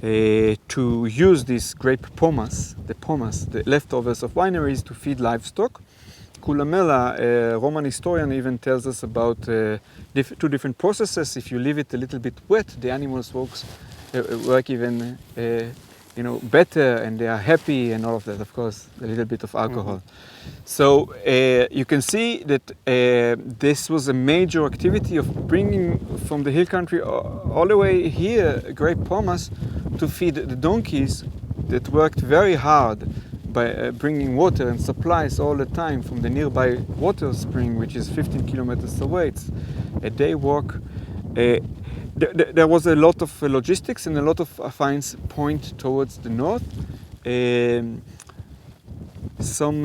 to use this grape pomace, the leftovers of wineries, to feed livestock. Kulamela, a Roman historian, even tells us about two different processes. If you leave it a little bit wet, the animals work even better, and they are happy, and all of that. Of course, a little bit of alcohol. So you can see that this was a major activity of bringing from the hill country all the way here grape pomace to feed the donkeys that worked very hard by bringing water and supplies all the time from the nearby water spring, which is 15 kilometers away. It's a day walk. There was a lot of logistics, and a lot of finds point towards the north. Some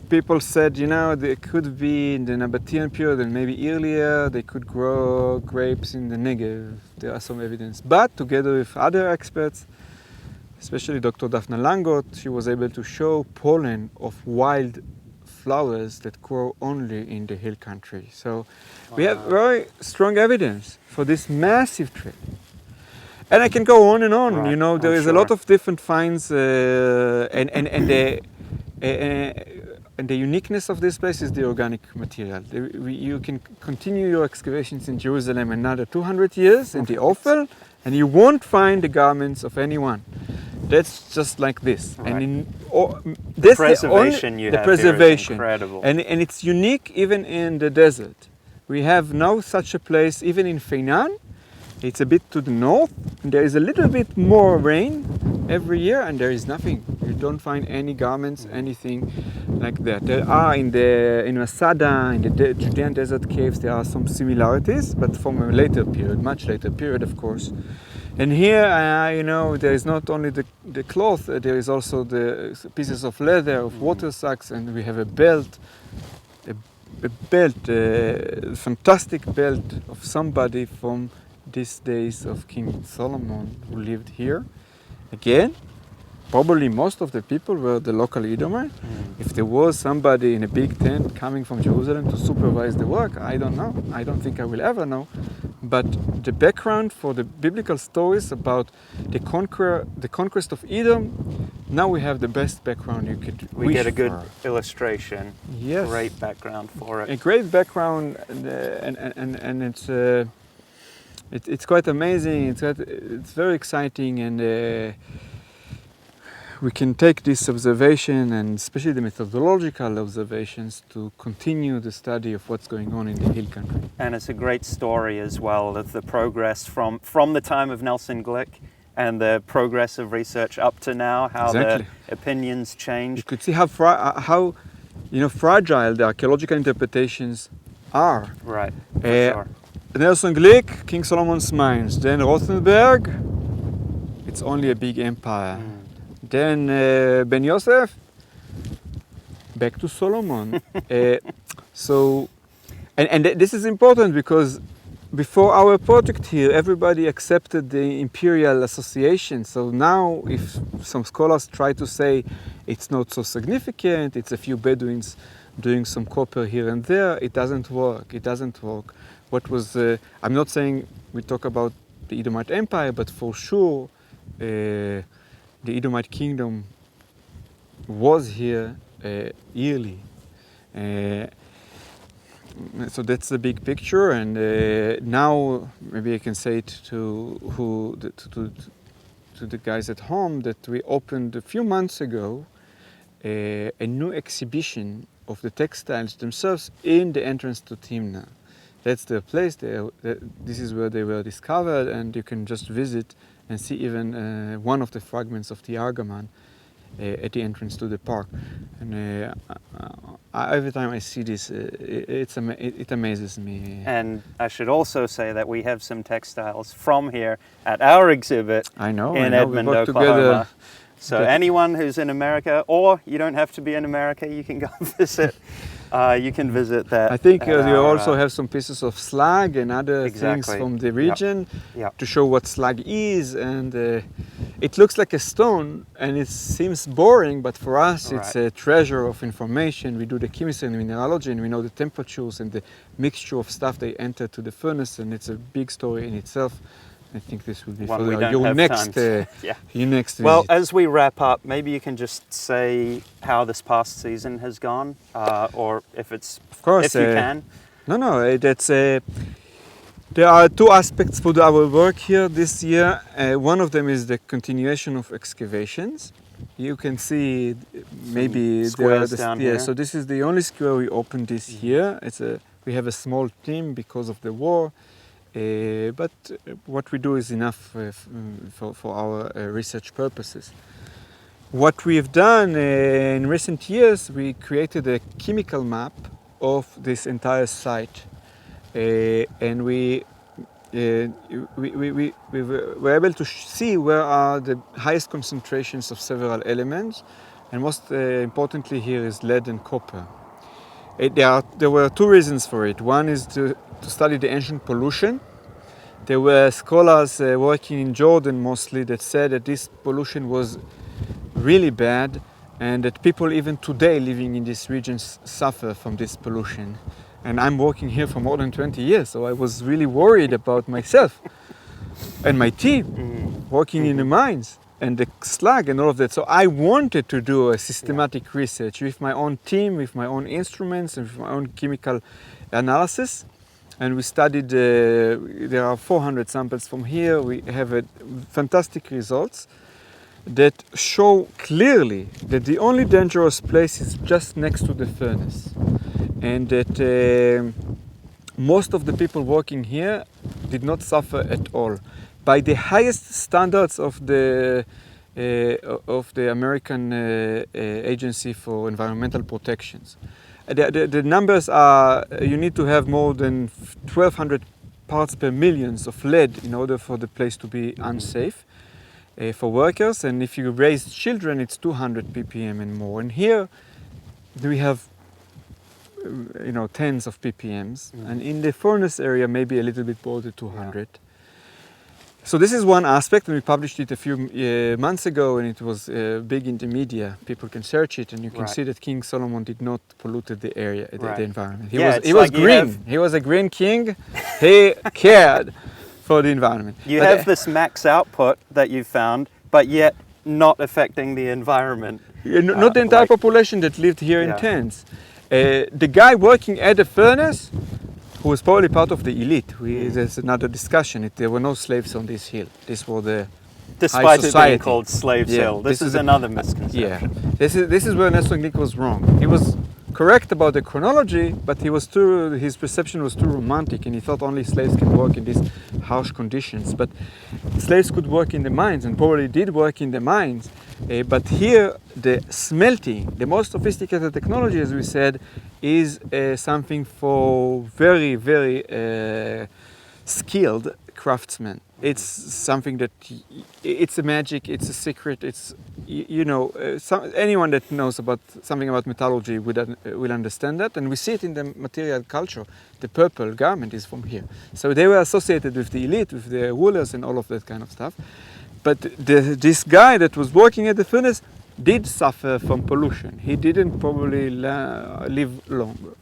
people said, they could be in the Nabatean period and maybe earlier. They could grow grapes in the Negev. There are some evidence. But together with other experts, especially Dr. Daphna Langot, she was able to show pollen of wild flowers that grow only in the hill country. So we have very strong evidence for this massive trade. And I can go on and on. Right. There is a lot of different finds, and the uniqueness of this place is the organic material. You can continue your excavations in Jerusalem another 200 years in the Ophel, and you won't find the garments of anyone. That's just like this. Right. And in this preservation the preservation here is incredible. and it's unique even in the desert. We have no such a place even in Feinan. It's a bit to the north, and there is a little bit more rain, every year, and there is nothing. You don't find any garments, anything like that. There are in Masada, in the Judean desert caves, there are some similarities, but from a later period, much later period, of course. And here, there is not only the cloth, there is also the pieces of leather, of water sacks, and we have a belt, a fantastic belt of somebody from these days of King Solomon who lived here. Again, probably most of the people were the local Edomite. If there was somebody in a big tent coming from Jerusalem to supervise the work, I don't know. I don't think I will ever know. But the background for the biblical stories about the conquest of Edom, now we have the best background you could We wish get a good for. illustration. Yes. Great background for it. A great background, and it's quite amazing. It's very exciting, and we can take this observation, and especially the methodological observations, to continue the study of what's going on in the hill country. And it's a great story as well of the progress from the time of Nelson Glick and the progress of research up to now, how Exactly. the opinions You change. could see how fragile the archaeological interpretations are. Right, for sure. Nelson Glick, King Solomon's Mines. Then Rothenberg, it's only a big empire. Then Ben-Yosef, back to Solomon. This is important because before our project here, everybody accepted the imperial association. So now, if some scholars try to say it's not so significant, it's a few Bedouins doing some copper here and there, it doesn't work. It doesn't work. What was, I'm not saying we talk about the Edomite Empire, but for sure, the Edomite kingdom was here yearly. So that's the big picture, and now maybe I can say it to the guys at home that we opened a few months ago a new exhibition of the textiles themselves in the entrance to Timna. That's the place. This is where they were discovered, and you can just visit and see even one of the fragments of the Argaman at the entrance to the park. And every time I see this, it amazes me. And I should also say that we have some textiles from here at our exhibit in Edmond, Oklahoma. So anyone who's in America, or you don't have to be in America, you can go visit. You can visit that. I think you also have some pieces of slag and other things Exactly. from the region Yep. to show what slag is, and it looks like a stone and it seems boring, but for us it's a treasure of information. We do the chemistry and mineralogy, and we know the temperatures and the mixture of stuff they enter to the furnace, and it's a big story in itself. I think this will be One for we don't your have next, time to- your next Well, visit. as we wrap up, maybe you can just say how this past season has gone, or if Of course, if you can. No, that's. There are two aspects for our work here this year. One of them is the continuation of excavations. You can see maybe squares down here. So this is the only square we opened this year. We have a small team because of the war. But what we do is enough for our research purposes. What we've done in recent years, we created a chemical map of this entire site, and we were able to see where are the highest concentrations of several elements, and most importantly here is lead and copper. There were two reasons for it. One is to study the ancient pollution. There were scholars working in Jordan mostly that said that this pollution was really bad, and that people even today living in these regions suffer from this pollution. And I'm working here for more than 20 years, so I was really worried about myself and my team working in the mines and the slag and all of that. So I wanted to do a systematic research with my own team, with my own instruments, and with my own chemical analysis. And we studied, there are 400 samples from here. We have fantastic results that show clearly that the only dangerous place is just next to the furnace. And that most of the people working here did not suffer at all. By the highest standards of the of the American Agency for Environmental Protections. The numbers are, you need to have more than 1,200 parts per millions of lead in order for the place to be unsafe for workers, and if you raise children it's 200 ppm and more. And here we have tens of ppms, and in the furnace area maybe a little bit more than 200. Yeah. So this is one aspect, and we published it a few months ago, and it was big in the media. People can search it, and you can see that King Solomon did not pollute the area, the environment. He was green. He was a green king. He cared for the environment. You have this max output that you found, but yet not affecting the environment. Not the entire population that lived here in tents. The guy working at the furnace, who was probably part of the elite. There's another discussion. There were no slaves on this hill. This was the Despite it being called Slaves Hill. This is another misconception. Yeah. This is where Nestor Glick was wrong. He was correct about the chronology, but his perception was too romantic, and he thought only slaves can work in these harsh conditions. But slaves could work in the mines, and probably did work in the mines. But here, the smelting, the most sophisticated technology, as we said, is something for very, very skilled craftsmen. It's something that, it's a magic, it's a secret, it's, anyone that knows something about metallurgy will understand that, and we see it in the material culture. The purple garment is from here. So they were associated with the elite, with the rulers and all of that kind of stuff. But this guy that was working at the furnace did suffer from pollution. He didn't probably live longer.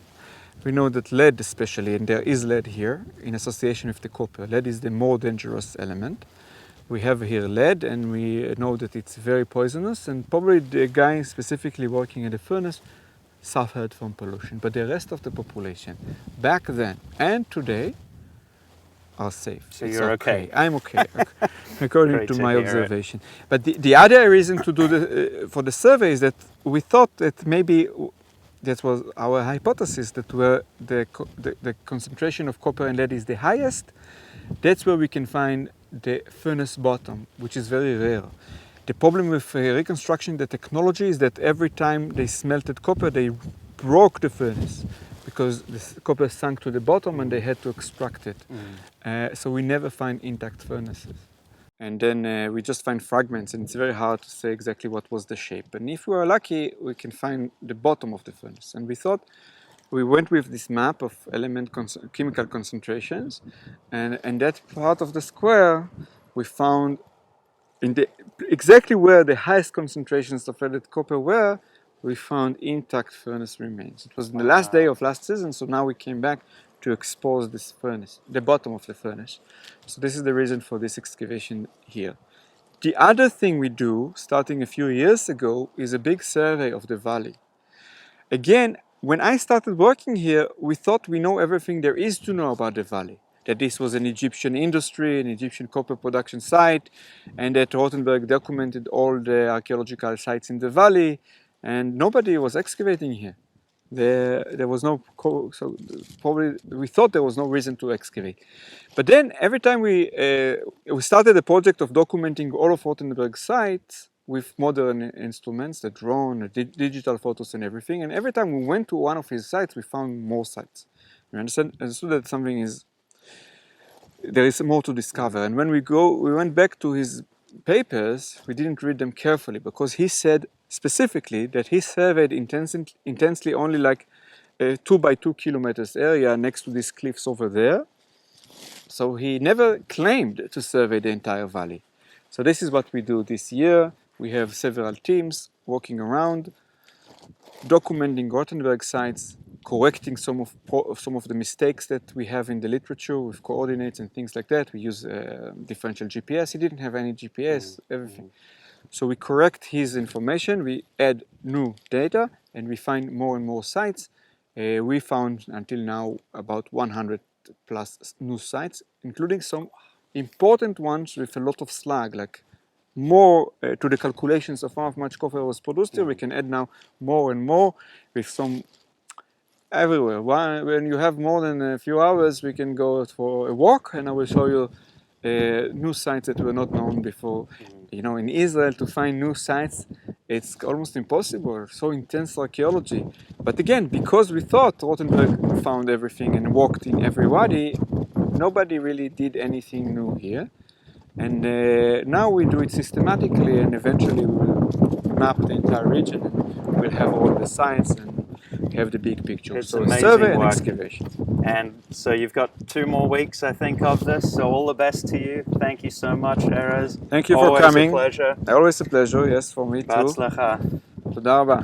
We know that lead especially, and there is lead here in association with the copper. Lead is the more dangerous element. We have here lead, and we know that it's very poisonous, and probably the guy specifically working at the furnace suffered from pollution. But the rest of the population, back then and today, are safe. So you're okay. I'm okay, according to my observation. But the other reason to do for the survey is that we thought that maybe that was our hypothesis, that where the concentration of copper and lead is the highest, that's where we can find the furnace bottom, which is very rare. The problem with reconstructing the technology is that every time they smelted copper, they broke the furnace, because the copper sunk to the bottom and they had to extract it. So we never find intact furnaces. And then we just find fragments, and it's very hard to say exactly what was the shape. And if we are lucky, we can find the bottom of the furnace. And we thought, we went with this map of chemical concentrations, and that part of the square we found exactly where the highest concentrations of leaded copper were. We found intact furnace remains. It was the last day of last season, so now we came back to expose this furnace, the bottom of the furnace. So this is the reason for this excavation here. The other thing we do, starting a few years ago, is a big survey of the valley. Again, when I started working here, we thought we know everything there is to know about the valley. That this was an Egyptian industry, an Egyptian copper production site, and that Rothenberg documented all the archaeological sites in the valley, and nobody was excavating here. There was no, so probably we thought there was no reason to excavate. But then every time we started a project of documenting all of Rothenberg's sites with modern instruments, the drone, the digital photos and everything, and every time we went to one of his sites, we found more sites. We understood that there is more to discover. And when we went back to his papers, we didn't read them carefully, because he said specifically that he surveyed intensely only like a 2 by 2 kilometers area next to these cliffs over there. So he never claimed to survey the entire valley. So this is what we do this year. We have several teams walking around, documenting Rothenberg sites, correcting some of the mistakes that we have in the literature with coordinates and things like that. We use differential GPS. He didn't have any GPS, everything. So we correct his information, we add new data, and we find more and more sites. We found until now about 100 plus new sites, including some important ones with a lot of slag, like more to the calculations of how much copper was produced here. We can add now more and more with some everywhere. When you have more than a few hours, we can go for a walk, and I will show you new sites that were not known before. You know, in Israel, to find new sites, it's almost impossible. So intense archaeology. But again, because we thought Rothenberg found everything and walked in every wadi, nobody really did anything new here. And now we do it systematically, and eventually we'll map the entire region, and we'll have all the sites and have the big picture. It's so amazing survey and work. excavation. And so you've got 2 more weeks, I think, of this. So all the best to you. Thank you so much, Erez. Thank you for Always coming. a pleasure. Always a pleasure, yes, for me too. בהצלחה. תודה רבה.